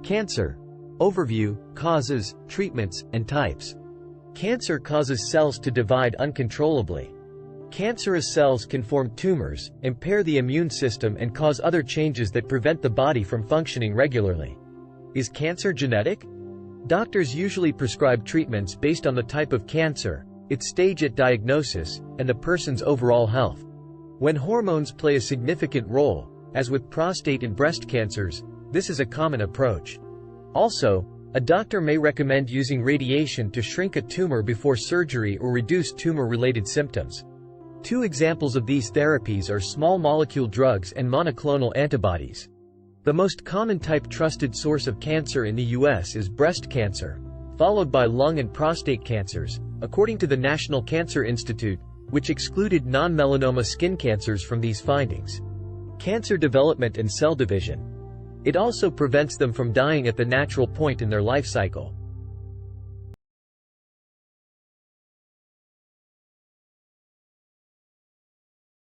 Cancer. Overview, causes, treatments, and types. Cancer causes cells to divide uncontrollably. Cancerous cells can form tumors, impair the immune system, and cause other changes that prevent the body from functioning regularly. Is cancer genetic? Doctors usually prescribe treatments based on the type of cancer, its stage at diagnosis, and the person's overall health. When hormones play a significant role, as with prostate and breast cancers, this is a common approach. Also, a doctor may recommend using radiation to shrink a tumor before surgery or reduce tumor-related symptoms. Two examples of these therapies are small molecule drugs and monoclonal antibodies. The most common type trusted source of cancer in the U.S. is breast cancer, followed by lung and prostate cancers, according to the National Cancer Institute, which excluded non-melanoma skin cancers from these findings. Cancer development and cell division. It also prevents them from dying at the natural point in their life cycle.